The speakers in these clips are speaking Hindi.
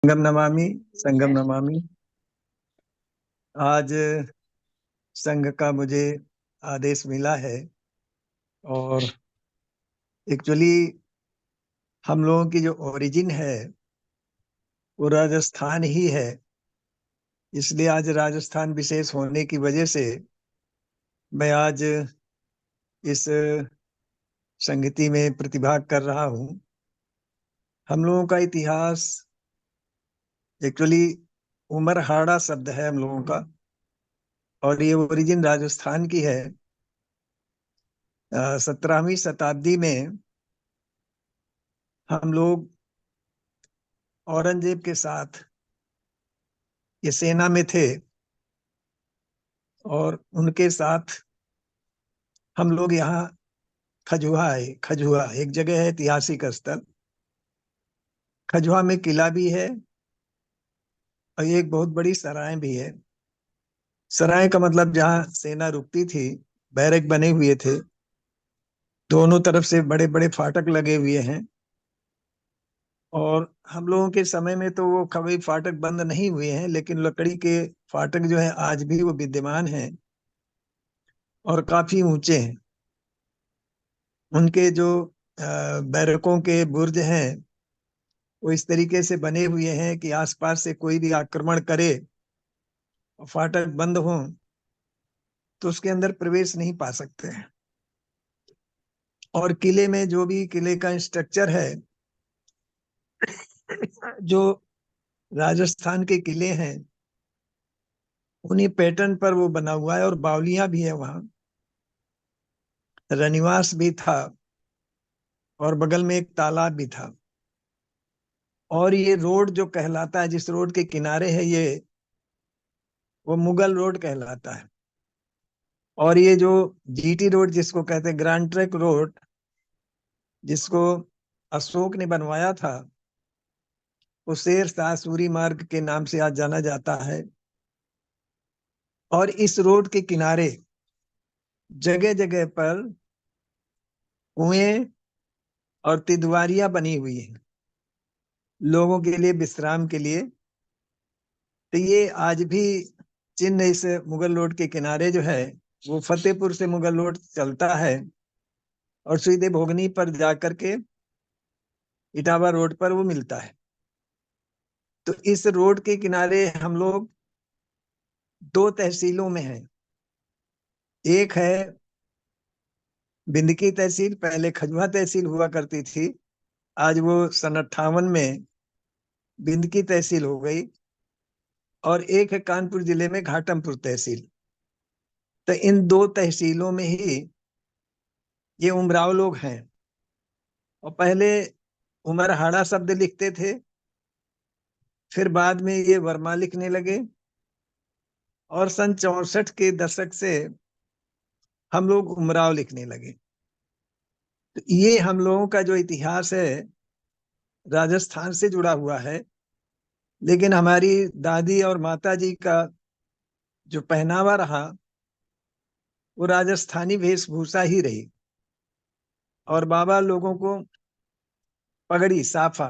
संगम नमामि। संगम नमामि। आज संघ का मुझे आदेश मिला है और एक्चुअली हम लोगों की जो ओरिजिन है वो राजस्थान ही है। इसलिए आज राजस्थान विशेष होने की वजह से मैं आज इस संगति में प्रतिभाग कर रहा हूँ। हम लोगों का इतिहास एक्चुअली उमरहाड़ा शब्द है हम लोगों का, और ये ओरिजिन राजस्थान की है। 17वीं शताब्दी में हम लोग औरंगजेब के साथ ये सेना में थे और उनके साथ हम लोग यहाँ खजुआ आए। खजुआ एक जगह है, ऐतिहासिक स्थल। खजुआ में किला भी है और एक बहुत बड़ी सराय भी है। सराय का मतलब जहाँ सेना रुकती थी, बैरक बने हुए थे। दोनों तरफ से बड़े बड़े फाटक लगे हुए हैं। और हम लोगों के समय में तो वो कभी फाटक बंद नहीं हुए हैं, लेकिन लकड़ी के फाटक जो है आज भी वो विद्यमान हैं और काफी ऊंचे हैं। उनके जो बैरकों के बुर्ज हैं वो इस तरीके से बने हुए हैं कि आसपास से कोई भी आक्रमण करे और फाटक बंद हो तो उसके अंदर प्रवेश नहीं पा सकते हैं। और किले में जो भी किले का स्ट्रक्चर है, जो राजस्थान के किले हैं उन्हीं पैटर्न पर वो बना हुआ है। और बावलियां भी है वहां, रनिवास भी था और बगल में एक तालाब भी था। और ये रोड जो कहलाता है, जिस रोड के किनारे है ये, वो मुगल रोड कहलाता है। और ये जो जीटी रोड जिसको कहते हैं, ग्रैंड ट्रक रोड, जिसको अशोक ने बनवाया था, वो शेर शाह सूरी मार्ग के नाम से आज जाना जाता है। और इस रोड के किनारे जगह जगह पर कुएं और तिदवारियां बनी हुई हैं लोगों के लिए, विश्राम के लिए। तो ये आज भी चिन्ह इस मुगल रोड के किनारे जो है, वो फतेहपुर से मुगल रोड चलता है और सीधे भोगनी पर जाकर के इटावा रोड पर वो मिलता है। तो इस रोड के किनारे हम लोग दो तहसीलों में हैं। एक है बिंदकी तहसील, पहले खजुआ तहसील हुआ करती थी। आज वो सन 58 में बिंदकी तहसील हो गई। और एक है कानपुर जिले में घाटमपुर तहसील। तो इन दो तहसीलों में ही ये उमराव लोग हैं। और पहले उमरहाड़ा शब्द लिखते थे, फिर बाद में ये वर्मा लिखने लगे। और सन 64 के दशक से हम लोग उमराव लिखने लगे। तो ये हम लोगों का जो इतिहास है राजस्थान से जुड़ा हुआ है। लेकिन हमारी दादी और माता जी का जो पहनावा रहा वो राजस्थानी वेशभूषा ही रही। और बाबा लोगों को पगड़ी, साफा,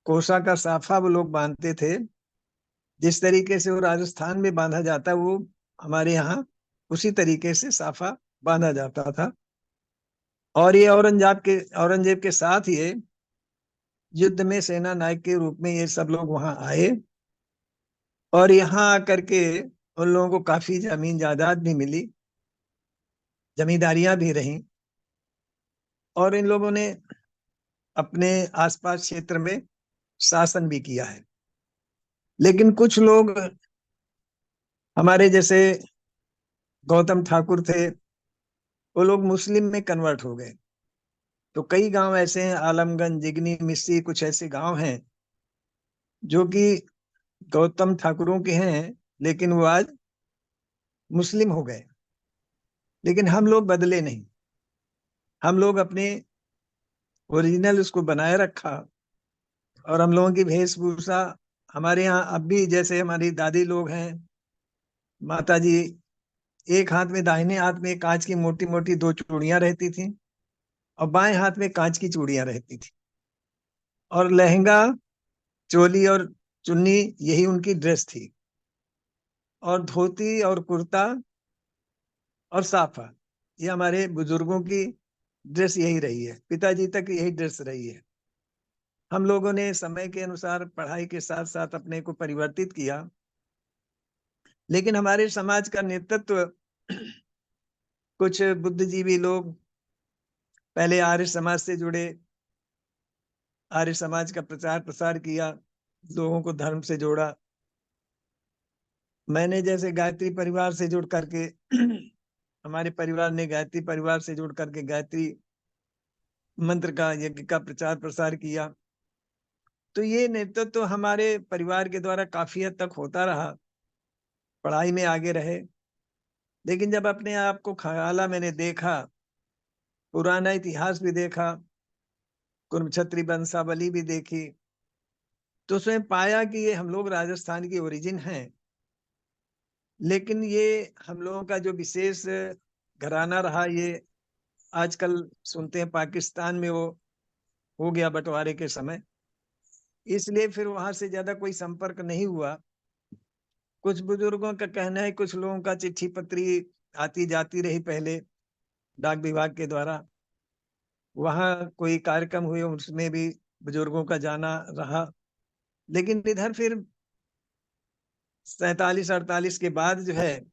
कोसा का साफा वो लोग बांधते थे। जिस तरीके से वो राजस्थान में बांधा जाता है, वो हमारे यहाँ उसी तरीके से साफा बांधा जाता था। और ये औरंगजेब के साथ ये युद्ध में सेना नायक के रूप में ये सब लोग वहां आए। और यहाँ आकर के उन लोगों को काफी जमीन जायदाद भी मिली, जमींदारियां भी रहीं। और इन लोगों ने अपने आसपास क्षेत्र में शासन भी किया है। लेकिन कुछ लोग हमारे जैसे गौतम ठाकुर थे, वो लोग मुस्लिम में कन्वर्ट हो गए। तो कई गांव ऐसे हैं, आलमगंज, जिगनी, मिस्सी, कुछ ऐसे गांव हैं जो कि गौतम ठाकुरों के हैं, लेकिन वो आज मुस्लिम हो गए। लेकिन हम लोग बदले नहीं। हम लोग अपने ओरिजिनल उसको बनाए रखा। और हम लोगों की वेशभूषा हमारे यहाँ अब भी, जैसे हमारी दादी लोग हैं, माता जी, एक हाथ में, दाहिने हाथ में कांच की मोटी मोटी दो चूड़ियां रहती थी और बाएं हाथ में कांच की चूड़ियां रहती थी। और लहंगा चोली और चुन्नी यही उनकी ड्रेस थी, और धोती और कुर्ता और साफा, ये हमारे बुजुर्गों की ड्रेस यही रही है, पिताजी तक यही ड्रेस रही है। हम लोगों ने समय के अनुसार पढ़ाई के साथ साथ अपने को परिवर्तित किया, लेकिन हमारे समाज का नेतृत्व कुछ बुद्धिजीवी लोग पहले आर्य समाज से जुड़े, आर्य समाज का प्रचार प्रसार किया, लोगों को धर्म से जोड़ा। मैंने जैसे गायत्री परिवार से जुड़ करके हमारे परिवार ने गायत्री परिवार से जुड़ करके गायत्री मंत्र का, यज्ञ का प्रचार प्रसार किया। तो ये नेतृत्व तो हमारे परिवार के द्वारा काफी हद तक होता रहा, पढ़ाई में आगे रहे। लेकिन जब अपने आप को खंगाला, मैंने देखा, पुराना इतिहास भी देखा, कुरुक्षत्री वंशावली भी देखी, तो उसमें पाया कि ये हम लोग राजस्थान की ओरिजिन हैं, लेकिन ये हम लोगों का जो विशेष घराना रहा, ये आजकल सुनते हैं पाकिस्तान में वो हो गया बंटवारे के समय, इसलिए फिर वहां से ज्यादा कोई संपर्क नहीं हुआ। कुछ बुजुर्गों का कहना है, कुछ लोगों का चिट्ठी पत्री आती जाती रही पहले डाक विभाग के द्वारा, वहां कोई कार्यक्रम हुए उसमें भी बुजुर्गों का जाना रहा। लेकिन इधर फिर 47-48 के बाद जो है,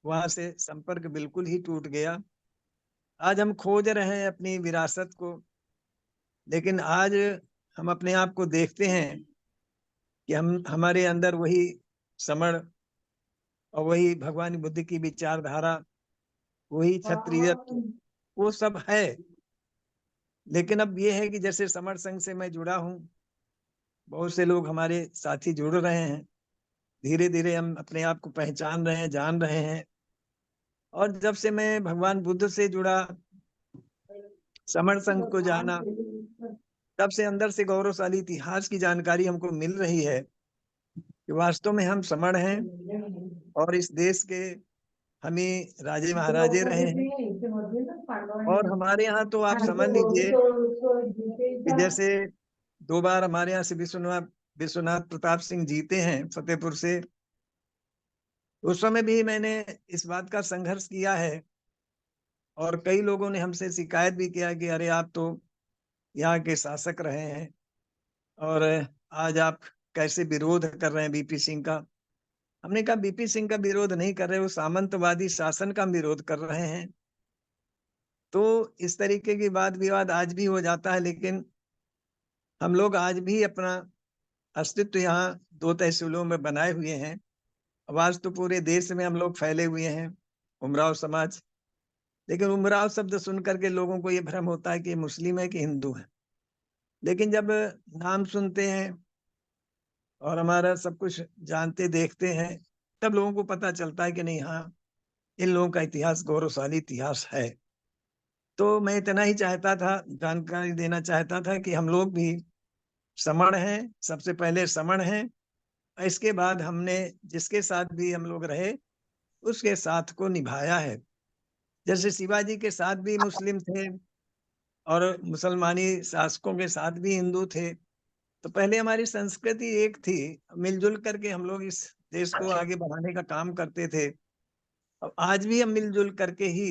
वहां से संपर्क बिल्कुल ही टूट गया। आज हम खोज रहे हैं अपनी विरासत को, लेकिन आज हम अपने आप को देखते हैं कि हम हमारे अंदर वही समण और वही भगवान बुद्ध की विचारधारा, वही क्षत्रियत्व, वो सब है। लेकिन अब ये है कि जैसे समर संघ से मैं जुड़ा हूँ, बहुत से लोग हमारे साथी जुड़ रहे हैं, धीरे धीरे हम अपने आप को पहचान रहे हैं, जान रहे हैं। और जब से मैं भगवान बुद्ध से जुड़ा, समर संघ को जाना, तब से अंदर से गौरवशाली इतिहास की जानकारी हमको मिल रही है कि वास्तव में हम समण हैं, और इस देश के हम ही राजे महाराजे रहे हैं। और हमारे यहाँ तो आप समझ लीजिए कि जैसे 2 बार हमारे यहाँ से विश्वनाथ विश्वनाथ प्रताप सिंह जीते हैं फतेहपुर से, उस समय भी मैंने इस बात का संघर्ष किया है, और कई लोगों ने हमसे शिकायत भी किया कि अरे आप तो यहाँ के शासक रहे हैं, और आज आप कैसे विरोध कर रहे हैं बीपी सिंह का। हमने कहा बीपी सिंह का विरोध नहीं कर रहे, वो सामंतवादी शासन का विरोध कर रहे हैं। तो इस तरीके की वाद विवाद आज भी हो जाता है, लेकिन हम लोग आज भी अपना अस्तित्व यहाँ 2 तहसीलों में बनाए हुए हैं। आवाज तो पूरे देश में हम लोग फैले हुए हैं, उमराव समाज। लेकिन उमराव शब्द सुन करके लोगों को ये भ्रम होता है कि मुस्लिम है कि हिंदू है, लेकिन जब नाम सुनते हैं और हमारा सब कुछ जानते देखते हैं, तब लोगों को पता चलता है कि नहीं, हाँ, इन लोगों का इतिहास गौरवशाली इतिहास है। तो मैं इतना ही चाहता था, जानकारी देना चाहता था कि हम लोग भी समण हैं, सबसे पहले समण हैं। इसके बाद हमने जिसके साथ भी हम लोग रहे, उसके साथ को निभाया है। जैसे शिवाजी के साथ भी मुस्लिम थे, और मुसलमानी शासकों के साथ भी हिंदू थे। तो पहले हमारी संस्कृति एक थी, मिलजुल करके हम लोग इस देश को आगे बढ़ाने का काम करते थे। अब आज भी हम मिलजुल करके ही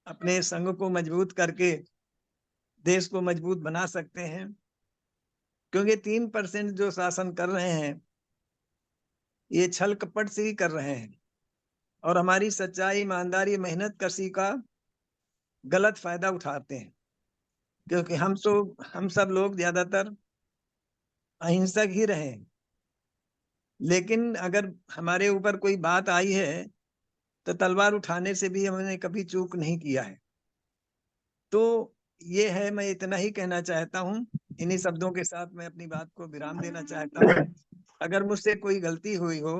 अपने संघ को मजबूत करके देश को मजबूत बना सकते हैं। क्योंकि 3% जो शासन कर रहे हैं, ये छल कपट से ही कर रहे हैं, और हमारी सच्चाई, ईमानदारी, मेहनत कशी का गलत फायदा उठाते हैं। क्योंकि हम सब लोग ज्यादातर अहिंसक ही रहे हैं, लेकिन अगर हमारे ऊपर कोई बात आई है, तो तलवार उठाने से भी हमने कभी चूक नहीं किया है। तो ये है, मैं इतना ही कहना चाहता हूँ। इन्हीं शब्दों के साथ मैं अपनी बात को विराम देना चाहता हूँ। अगर मुझसे कोई गलती हुई हो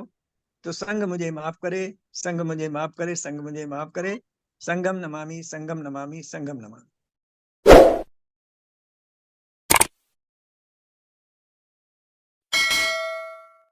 तो संघ मुझे माफ करे, संघ मुझे माफ करे, संघ मुझे माफ करे। संगम नमामि, संगम नमामि, संगम नमामि।